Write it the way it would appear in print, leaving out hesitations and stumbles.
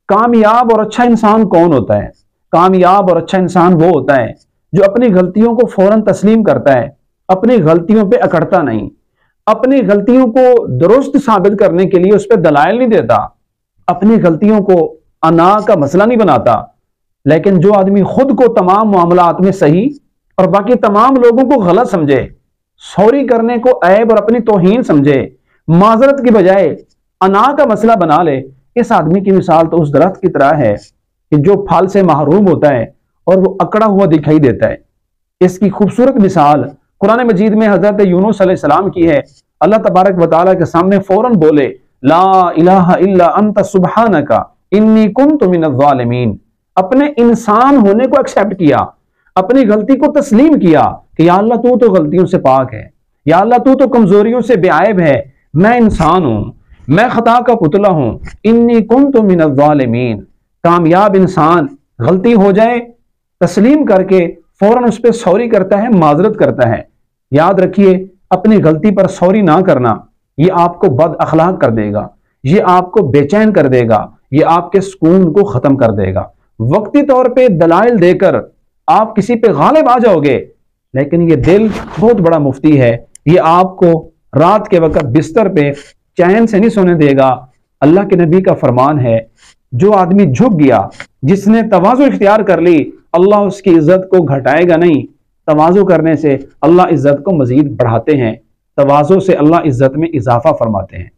कामयाब और अच्छा इंसान कौन होता है? कामयाब और अच्छा इंसान वो होता है जो अपनी गलतियों को फौरन तस्लीम करता है, अपनी गलतियों पे अकड़ता नहीं, अपनी गलतियों को दुरुस्त साबित करने के लिए उस पर दलाइल नहीं देता, अपनी गलतियों को अना का मसला नहीं बनाता। लेकिन जो आदमी खुद को तमाम मामलात में सही और बाकी तमाम लोगों को गलत समझे, सॉरी करने को ऐब और अपनी तौहीन समझे, माजरत की बजाय अना का मसला बना ले, इस आदमी की मिसाल तो उस दरख्त की तरह है कि जो फल से महरूम होता है और वो अकड़ा हुआ दिखाई देता है। इसकी खूबसूरत मिसाल कुरान मजीद में हजरत यूनुस अलैहिस्सलाम की है। अल्लाह तबारक व तआला के सामने फौरन बोले, ला इलाहा इल्ला अंत सुब्हानका इन्नी कुन्तु मिनज़ ज़ालिमीन। अपने इंसान होने को एक्सेप्ट किया, अपनी गलती को तस्लीम किया कि या अल्लाह तू तो गलतियों से पाक है, या अल्लाह तू तो कमजोरियों से बेआइब है, मैं इंसान हूं, मैं खता का पुतला हूं, इन्नी कुन्तु मिनज़ ज़ालिमीन। कामयाब इंसान गलती हो जाए तस्लीम करके फौरन उस पर सॉरी करता है, माजरत करता है। याद रखिए, अपनी गलती पर सॉरी ना करना ये आपको बद अखलाक कर देगा, ये आपको बेचैन कर देगा, ये आपके सुकून को खत्म कर देगा। वक्ती तौर पे दलाइल देकर आप किसी पे गालिब आ जाओगे, लेकिन ये दिल बहुत बड़ा मुफ्ती है, ये आपको रात के वक्त बिस्तर पे चैन से नहीं सोने देगा। अल्लाह के नबी का फरमान है, जो आदमी झुक गया, जिसने तवाज़ु इख्तियार कर ली, अल्लाह उसकी इज्जत को घटाएगा नहीं। तवाज़ु करने से अल्लाह इज्जत को मजीद बढ़ाते हैं, तवाज़ु से अल्लाह इज्जत में इजाफा फरमाते हैं।